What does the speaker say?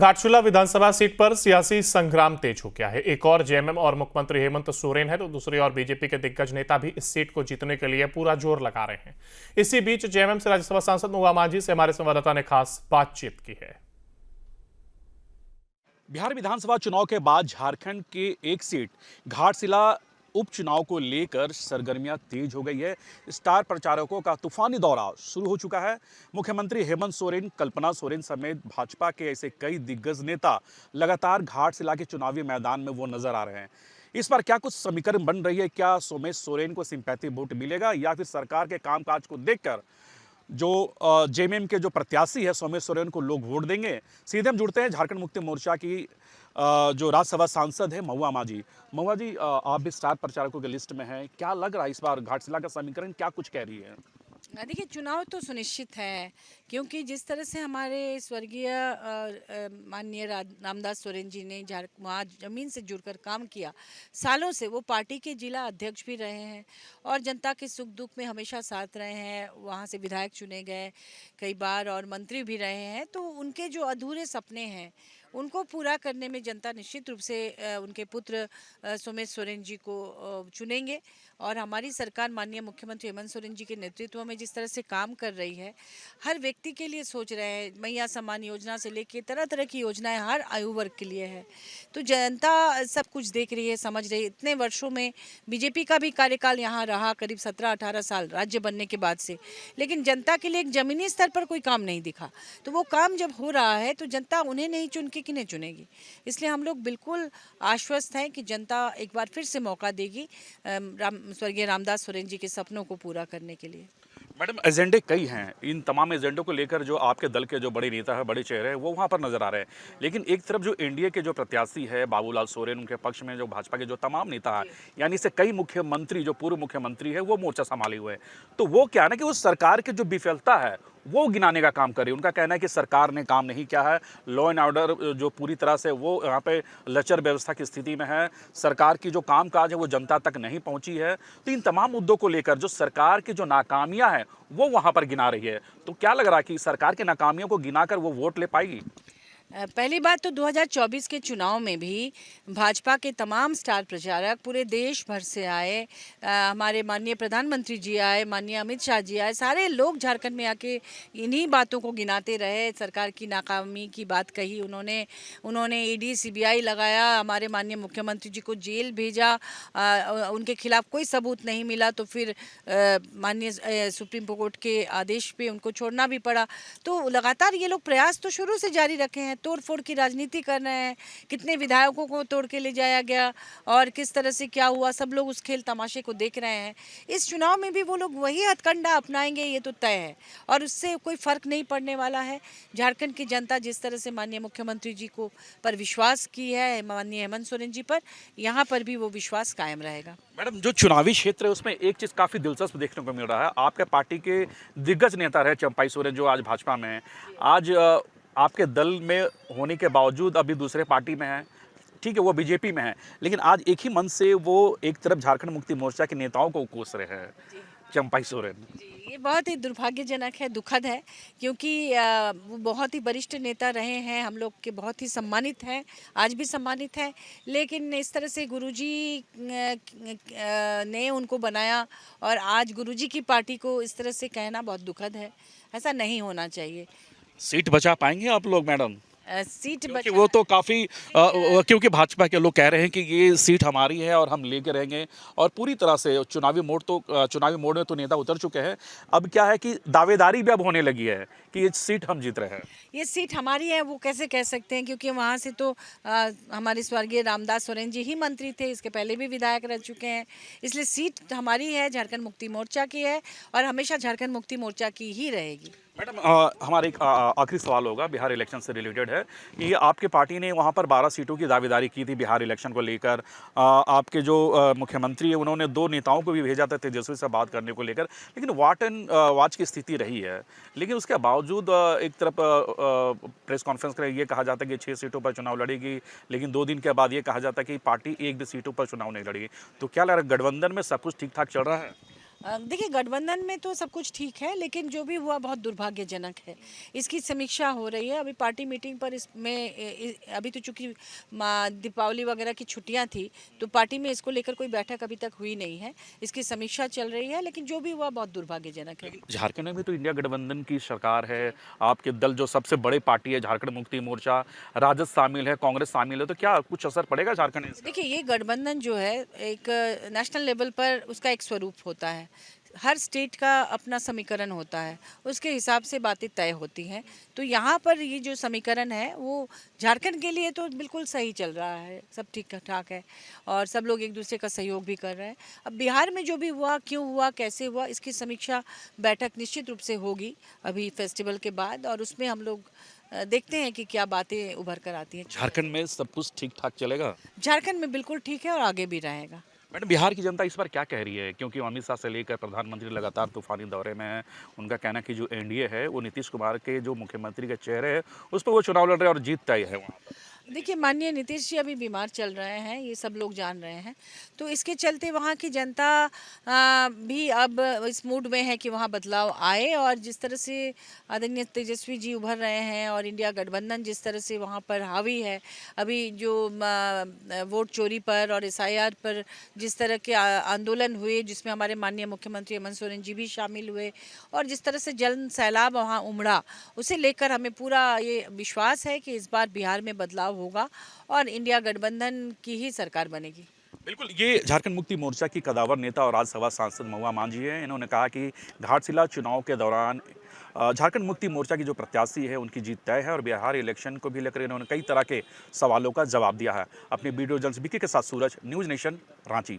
घाटशिला विधानसभा seat पर सियासी संग्राम तेज हो गया है। एक और जेएमएम और मुख्यमंत्री हेमंत सोरेन है तो दूसरी ओर बीजेपी के दिग्गज नेता भी इस सीट को जीतने के लिए पूरा जोर लगा रहे हैं। इसी बीच जेएमएम से राज्यसभा सांसद महुआ माझी से हमारे संवाददाता ने खास बातचीत की है। बिहार विधानसभा चुनाव के बाद झारखंड की एक सीट घाटशिला उपचुनाव को लेकर सरगर्मियां तेज हो गई है। स्टार प्रचारकों का तूफानी दौरा शुरू हो चुका है। मुख्यमंत्री हेमंत सोरेन, कल्पना सोरेन समेत भाजपा के ऐसे कई दिग्गज नेता लगातार घाटशिला के चुनावी मैदान में वो नजर आ रहे हैं। इस बार क्या कुछ समीकरण बन रही है? क्या सोमेश सोरेन को सिंपैथी वोट मिलेगा या फिर सरकार के कामकाज को देखकर जो जेएमएम के जो प्रत्याशी है सोमेश सोरेन को लोग वोट देंगे? सीधे हम जुड़ते हैं झारखंड मुक्ति मोर्चा की जो राज्यसभा सांसद है महुआ माझी। महुआ जी, आप भी स्टार प्रचारकों के लिस्ट में हैं। क्या लग रहा है इस बार घाटशिला का समीकरण क्या कुछ कह रही है? देखिए, चुनाव तो सुनिश्चित है, क्योंकि जिस तरह से हमारे स्वर्गीय माननीय रामदास सोरेन जी ने वहाँ ज़मीन से जुड़कर काम किया, सालों से वो पार्टी के जिला अध्यक्ष भी रहे हैं और जनता के सुख दुख में हमेशा साथ रहे हैं। वहाँ से विधायक चुने गए कई बार और मंत्री भी रहे हैं। तो उनके जो अधूरे सपने हैं उनको पूरा करने में जनता निश्चित रूप से उनके पुत्र सोमेश सोरेन जी को चुनेंगे। और हमारी सरकार माननीय मुख्यमंत्री हेमंत सोरेन जी के नेतृत्व में जिस तरह से काम कर रही है, हर व्यक्ति के लिए सोच रहे हैं। मैया सम्मान योजना से लेके तरह तरह की योजनाएं हर आयु वर्ग के लिए है। तो जनता सब कुछ देख रही है, समझ रही है। इतने वर्षों में बीजेपी का भी कार्यकाल यहाँ रहा, करीब 17-18 साल राज्य बनने के बाद से, लेकिन जनता के लिए एक जमीनी स्तर पर कोई काम नहीं दिखा। तो वो काम जब हो रहा है तो जनता उन्हें नहीं चुन के किन्हें चुनेगी? इसलिए हम लोग बिल्कुल आश्वस्त हैं कि जनता एक बार फिर से मौका देगी स्वर्गीय रामदास सोरेन जी के सपनों को पूरा करने के लिए। मैडम, एजेंडे कई हैं। इन तमाम एजेंडों को लेकर जो आपके दल के जो बड़े नेता है, बड़े चेहरे हैं, वो वहाँ पर नजर आ रहे हैं। लेकिन एक तरफ जो एनडीए के जो प्रत्याशी है बाबूलाल सोरेन, उनके पक्ष में जो भाजपा के जो तमाम नेता हैं, यानी से कई मुख्यमंत्री, जो पूर्व मुख्यमंत्री है, वो मोर्चा संभाले हुए हैं। तो वो क्या है ना कि उस सरकार की जो विफलता है वो गिनाने का काम करे। उनका कहना है कि सरकार ने काम नहीं किया है। लॉ एंड ऑर्डर जो पूरी तरह से वो यहाँ पे लचर व्यवस्था की स्थिति में है। सरकार की जो कामकाज है वो जनता तक नहीं पहुंची है। तो इन तमाम मुद्दों को लेकर जो सरकार की जो नाकामियां हैं वो वहां पर गिना रही है। तो क्या लग रहा है कि सरकार की नाकामियों को गिनाकर वो वोट ले पाएगी? पहली बात तो 2024 के चुनाव में भी भाजपा के तमाम स्टार प्रचारक पूरे देश भर से आए। हमारे माननीय प्रधानमंत्री जी आए, माननीय अमित शाह जी आए, सारे लोग झारखंड में आके इन्हीं बातों को गिनाते रहे। सरकार की नाकामी की बात कही उन्होंने ईडी सीबीआई लगाया, हमारे माननीय मुख्यमंत्री जी को जेल भेजा, उनके खिलाफ कोई सबूत नहीं मिला तो फिर माननीय सुप्रीम कोर्ट के आदेश पे उनको छोड़ना भी पड़ा। तो लगातार ये लोग प्रयास तो शुरू से जारी रखे हैं, तोड़ फोड़ की राजनीति कर रहे हैं। कितने विधायकों को तोड़ के ले जाया गया और किस तरह से क्या हुआ, सब लोग उस खेल तमाशे को देख रहे हैं। इस चुनाव में भी वो लोग वही हथकंडा अपनाएंगे, ये तो तय है और उससे कोई फर्क नहीं पड़ने वाला है। झारखंड की जनता जिस तरह से माननीय मुख्यमंत्री जी को पर विश्वास की है, माननीय हेमंत सोरेन जी पर, यहाँ पर भी वो विश्वास कायम रहेगा। मैडम, जो चुनावी क्षेत्र है उसमें एक चीज़ काफ़ी दिलचस्प देखने को मिल रहा है। आपके पार्टी के दिग्गज नेता रहे चंपाई सोरेन, जो आज भाजपा में है, आज आपके दल में होने के बावजूद अभी दूसरे पार्टी में है। ठीक है, वो बीजेपी में है, लेकिन आज एक ही मंच से वो एक तरफ झारखंड मुक्ति मोर्चा के नेताओं को कोस रहे हैं, चंपाई सोरेन। ये बहुत ही दुर्भाग्यजनक है, दुखद है, क्योंकि वो बहुत ही वरिष्ठ नेता रहे हैं, हम लोग के बहुत ही सम्मानित हैं, आज भी सम्मानित हैं। लेकिन इस तरह से गुरुजी ने उनको बनाया और आज गुरुजी की पार्टी को इस तरह से कहना बहुत दुखद है। ऐसा नहीं होना चाहिए। सीट बचा पाएंगे आप लोग मैडम? सीट क्योंकि वो तो काफ़ी क्योंकि भाजपा के लोग कह रहे हैं कि ये सीट हमारी है और हम लेके रहेंगे, और पूरी तरह से चुनावी मोड में तो नेता उतर चुके हैं। अब क्या है कि दावेदारी भी अब होने लगी है कि ये सीट हम जीत रहे हैं। ये सीट हमारी है वो कैसे कह सकते हैं, क्योंकि वहाँ से तो हमारे स्वर्गीय रामदास सोरेन जी ही मंत्री थे, इसके पहले भी विधायक रह चुके हैं। इसलिए सीट हमारी है, झारखंड मुक्ति मोर्चा की है और हमेशा झारखंड मुक्ति मोर्चा की ही रहेगी। मैडम, हमारा एक आखिरी सवाल होगा, बिहार इलेक्शन से रिलेटेड है कि आपकी पार्टी ने वहाँ पर 12 सीटों की दावेदारी की थी बिहार इलेक्शन को लेकर। आपके जो मुख्यमंत्री है उन्होंने 2 नेताओं को भी भेजा था तेजस्वी से बात करने को लेकर, लेकिन वाट एंड वाच की स्थिति रही है। लेकिन उसके बावजूद एक तरफ प्रेस कॉन्फ्रेंस कर ये कहा जाता है कि 6 सीटों पर चुनाव लड़ेगी, लेकिन 2 दिन के बाद ये कहा जाता है कि पार्टी 1 भी सीटों पर चुनाव नहीं लड़ेगी। तो क्या लग रहा है, गठबंधन में सब कुछ ठीक ठाक चल रहा है? देखिए, गठबंधन में तो सब कुछ ठीक है, लेकिन जो भी हुआ बहुत दुर्भाग्यजनक है। इसकी समीक्षा हो रही है अभी पार्टी मीटिंग पर। अभी तो चूंकि दीपावली वगैरह की छुट्टियां थी, तो पार्टी में इसको लेकर कोई बैठक अभी तक हुई नहीं है। इसकी समीक्षा चल रही है, लेकिन जो भी हुआ बहुत दुर्भाग्यजनक है। झारखंड में भी तो इंडिया गठबंधन की सरकार है, आपके दल जो सबसे बड़े पार्टी है झारखंड मुक्ति मोर्चा, राजद शामिल है, कांग्रेस शामिल है, तो क्या कुछ असर पड़ेगा झारखंड में इसका? देखिए, ये गठबंधन जो है एक नेशनल लेवल पर उसका एक स्वरूप होता है। हर स्टेट का अपना समीकरण होता है, उसके हिसाब से बातें तय होती हैं। तो यहाँ पर ये जो समीकरण है वो झारखंड के लिए तो बिल्कुल सही चल रहा है, सब ठीक ठाक है और सब लोग एक दूसरे का सहयोग भी कर रहे हैं। अब बिहार में जो भी हुआ, क्यों हुआ, कैसे हुआ, इसकी समीक्षा बैठक निश्चित रूप से होगी अभी फेस्टिवल के बाद, और उसमें हम लोग देखते हैं कि क्या बातें उभर कर आती हैं। झारखंड में सब कुछ ठीक ठाक चलेगा? झारखंड में बिल्कुल ठीक है और आगे भी रहेगा। मैडम, बिहार की जनता इस बार क्या कह रही है, क्योंकि अमित शाह से लेकर प्रधानमंत्री लगातार तूफानी दौरे में हैं। उनका कहना है कि जो एनडीए है वो नीतीश कुमार के जो मुख्यमंत्री के चेहरे है उस पर वो चुनाव लड़ रहे हैं और जीत तय है वहाँ पर। देखिए, माननीय नीतीश जी अभी बीमार चल रहे हैं, ये सब लोग जान रहे हैं। तो इसके चलते वहाँ की जनता भी अब इस मूड में है कि वहाँ बदलाव आए, और जिस तरह से आदरणीय तेजस्वी जी उभर रहे हैं और इंडिया गठबंधन जिस तरह से वहाँ पर हावी है, अभी जो वोट चोरी पर और एसआईआर पर जिस तरह के आंदोलन हुए, जिसमें हमारे माननीय मुख्यमंत्री हेमंत सोरेन जी भी शामिल हुए, और जिस तरह से जन सैलाब वहाँ उमड़ा, उसे लेकर हमें पूरा ये विश्वास है कि इस बार बिहार में बदलाव होगा और इंडिया गठबंधन की ही सरकार बनेगी। बिल्कुल, ये झारखंड मुक्ति मोर्चा की कदावर नेता और राज्यसभा सांसद महुआ मांझी हैं। इन्होंने कहा कि घाटशिला चुनाव के दौरान झारखंड मुक्ति मोर्चा की जो प्रत्याशी है उनकी जीत तय है, और बिहार इलेक्शन को भी लेकर इन्होंने कई तरह के सवालों का जवाब दिया है। अपने वीडियो जर्नलिस्ट बीके के साथ सूरज, न्यूज़ नेशन, रांची।